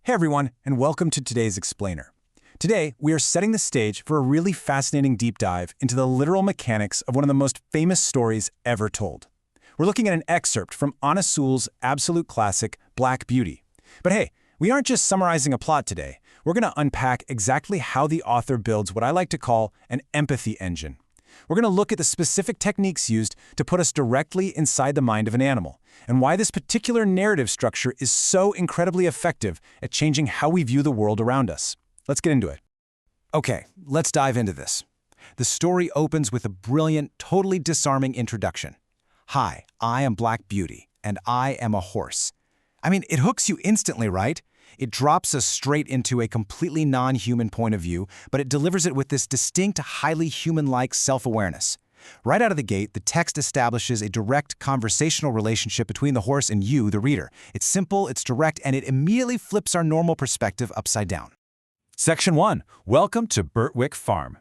Hey everyone, and welcome to today's Explainer. Today, we are setting the stage for a really fascinating deep dive into the literal mechanics of one of the most famous stories ever told. We're looking at an excerpt from Anna Sewell's absolute classic, Black Beauty. But hey, we aren't just summarizing a plot today. We're going to unpack exactly how the author builds what I like to call an empathy engine. We're going to look at the specific techniques used to put us directly inside the mind of an animal, and why this particular narrative structure is so incredibly effective at changing how we view the world around us. Let's get into it. Okay, let's dive into this. The story opens with a brilliant, totally disarming introduction. Hi, I am Black Beauty, and I am a horse. I mean, it hooks you instantly, right? It drops us straight into a completely non-human point of view, but it delivers it with this distinct, highly human-like self-awareness. Right out of the gate, the text establishes a direct conversational relationship between the horse and you, the reader. It's simple, it's direct, and it immediately flips our normal perspective upside down. Section 1. Welcome to Birtwick Farm.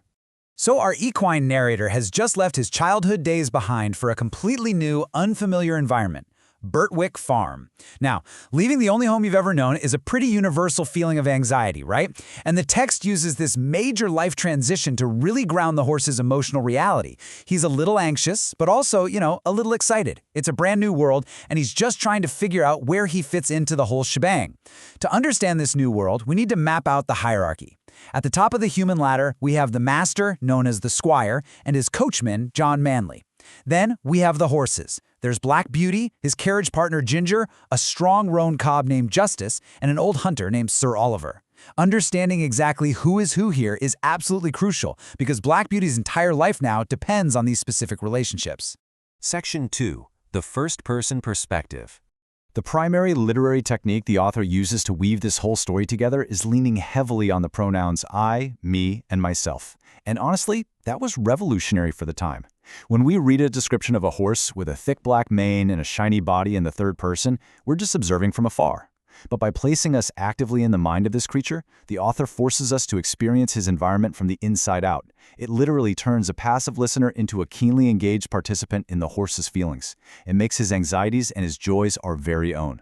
So our equine narrator has just left his childhood days behind for a completely new, unfamiliar environment. Birtwick Farm. Now, leaving the only home you've ever known is a pretty universal feeling of anxiety, right? And the text uses this major life transition to really ground the horse's emotional reality. He's a little anxious, but also, a little excited. It's a brand new world, and he's just trying to figure out where he fits into the whole shebang. To understand this new world, we need to map out the hierarchy. At the top of the human ladder, we have the master, known as the squire, and his coachman, John Manley. Then we have the horses. There's Black Beauty, his carriage partner Ginger, a strong roan cob named Justice, and an old hunter named Sir Oliver. Understanding exactly who is who here is absolutely crucial because Black Beauty's entire life now depends on these specific relationships. Section 2. The first-person perspective. The primary literary technique the author uses to weave this whole story together is leaning heavily on the pronouns I, me, and myself. And honestly, that was revolutionary for the time. When we read a description of a horse with a thick black mane and a shiny body in the third person, we're just observing from afar. But by placing us actively in the mind of this creature, the author forces us to experience his environment from the inside out. It literally turns a passive listener into a keenly engaged participant in the horse's feelings. It makes his anxieties and his joys our very own.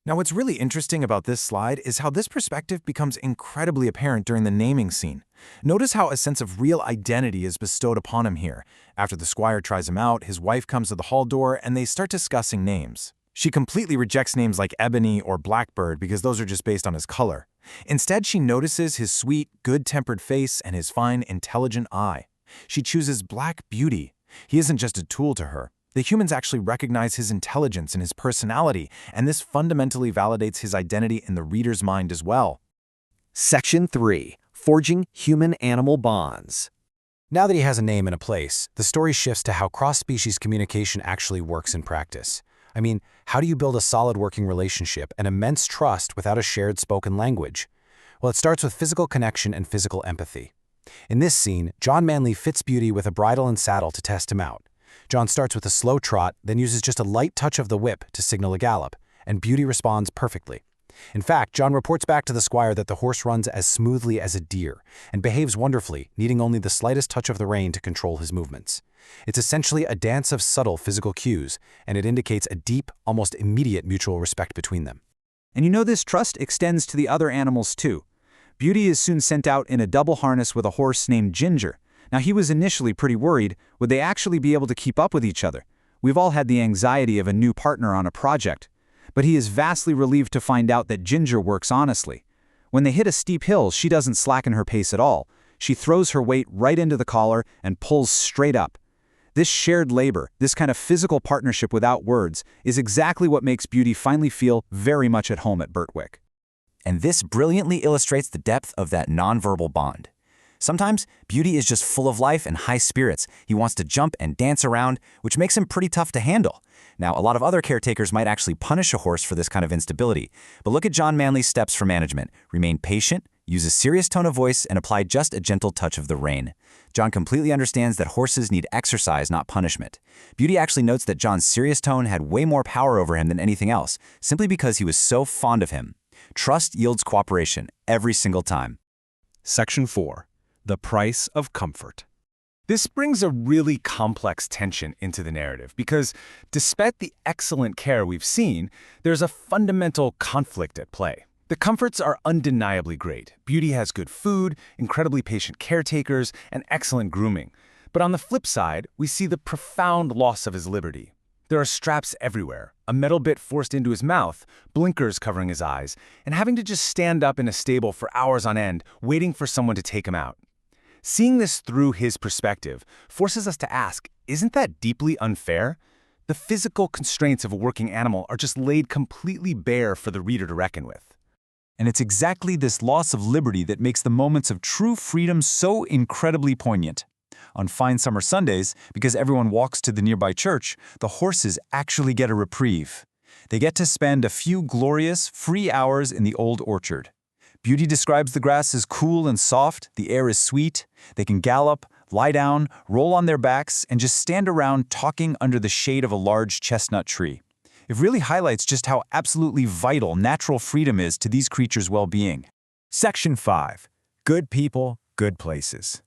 Now, what's really interesting about this slide is how this perspective becomes incredibly apparent during the naming scene. Notice how a sense of real identity is bestowed upon him here. After the squire tries him out, his wife comes to the hall door and they start discussing names. She completely rejects names like Ebony or Blackbird because those are just based on his color. Instead, she notices his sweet, good-tempered face and his fine, intelligent eye. She chooses Black Beauty. He isn't just a tool to her. The humans actually recognize his intelligence and his personality, and this fundamentally validates his identity in the reader's mind as well. Section 3. Forging human-animal bonds. Now that he has a name and a place, the story shifts to how cross-species communication actually works in practice. I mean, how do you build a solid working relationship and immense trust without a shared spoken language? Well, it starts with physical connection and physical empathy. In this scene, John Manley fits Beauty with a bridle and saddle to test him out. John starts with a slow trot, then uses just a light touch of the whip to signal a gallop, and Beauty responds perfectly. In fact, John reports back to the squire that the horse runs as smoothly as a deer and behaves wonderfully, needing only the slightest touch of the rein to control his movements. It's essentially a dance of subtle physical cues, and it indicates a deep, almost immediate mutual respect between them. And this trust extends to the other animals too. Beauty is soon sent out in a double harness with a horse named Ginger. Now, he was initially pretty worried. Would they actually be able to keep up with each other? We've all had the anxiety of a new partner on a project. But he is vastly relieved to find out that Ginger works honestly. When they hit a steep hill, she doesn't slacken her pace at all. She throws her weight right into the collar and pulls straight up. This shared labor, this kind of physical partnership without words, is exactly what makes Beauty finally feel very much at home at Birtwick. And this brilliantly illustrates the depth of that nonverbal bond. Sometimes, Beauty is just full of life and high spirits. He wants to jump and dance around, which makes him pretty tough to handle. Now, a lot of other caretakers might actually punish a horse for this kind of instability. But look at John Manley's steps for management. Remain patient, use a serious tone of voice, and apply just a gentle touch of the rein. John completely understands that horses need exercise, not punishment. Beauty actually notes that John's serious tone had way more power over him than anything else, simply because he was so fond of him. Trust yields cooperation every single time. Section 4. The price of comfort. This brings a really complex tension into the narrative because, despite the excellent care we've seen, there's a fundamental conflict at play. The comforts are undeniably great. Beauty has good food, incredibly patient caretakers, and excellent grooming. But on the flip side, we see the profound loss of his liberty. There are straps everywhere, a metal bit forced into his mouth, blinkers covering his eyes, and having to just stand up in a stable for hours on end, waiting for someone to take him out. Seeing this through his perspective forces us to ask, isn't that deeply unfair? The physical constraints of a working animal are just laid completely bare for the reader to reckon with. And it's exactly this loss of liberty that makes the moments of true freedom so incredibly poignant. On fine summer Sundays, because everyone walks to the nearby church, the horses actually get a reprieve. They get to spend a few glorious, free hours in the old orchard. Beauty describes the grass as cool and soft, the air is sweet. They can gallop, lie down, roll on their backs, and just stand around talking under the shade of a large chestnut tree. It really highlights just how absolutely vital natural freedom is to these creatures' well-being. Section 5. Good people, good places.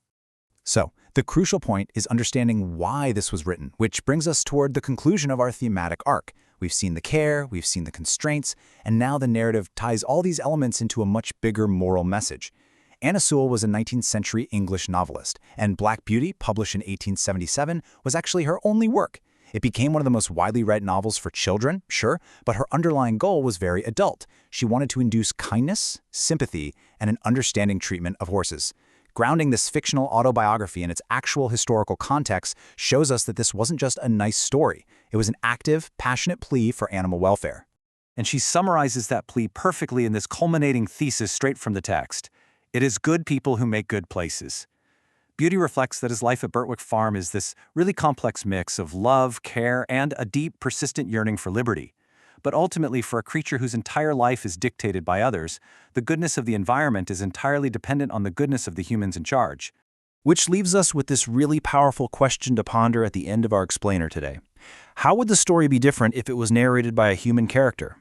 So, the crucial point is understanding why this was written, which brings us toward the conclusion of our thematic arc. We've seen the care, we've seen the constraints, and now the narrative ties all these elements into a much bigger moral message. Anna Sewell was a 19th century English novelist, and Black Beauty, published in 1877, was actually her only work. It became one of the most widely read novels for children, sure, but her underlying goal was very adult. She wanted to induce kindness, sympathy, and an understanding treatment of horses. Grounding this fictional autobiography in its actual historical context shows us that this wasn't just a nice story. It was an active, passionate plea for animal welfare. And she summarizes that plea perfectly in this culminating thesis straight from the text. It is good people who make good places. Beauty reflects that his life at Birtwick Farm is this really complex mix of love, care, and a deep, persistent yearning for liberty. But ultimately, for a creature whose entire life is dictated by others, the goodness of the environment is entirely dependent on the goodness of the humans in charge. Which leaves us with this really powerful question to ponder at the end of our explainer today. How would the story be different if it was narrated by a human character?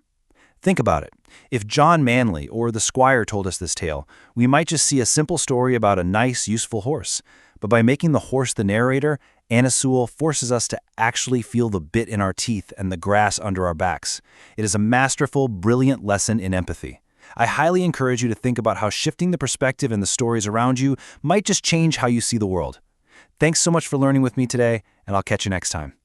Think about it. If John Manley or the Squire told us this tale, we might just see a simple story about a nice, useful horse. But by making the horse the narrator, Anna Sewell forces us to actually feel the bit in our teeth and the grass under our backs. It is a masterful, brilliant lesson in empathy. I highly encourage you to think about how shifting the perspective and the stories around you might just change how you see the world. Thanks so much for learning with me today, and I'll catch you next time.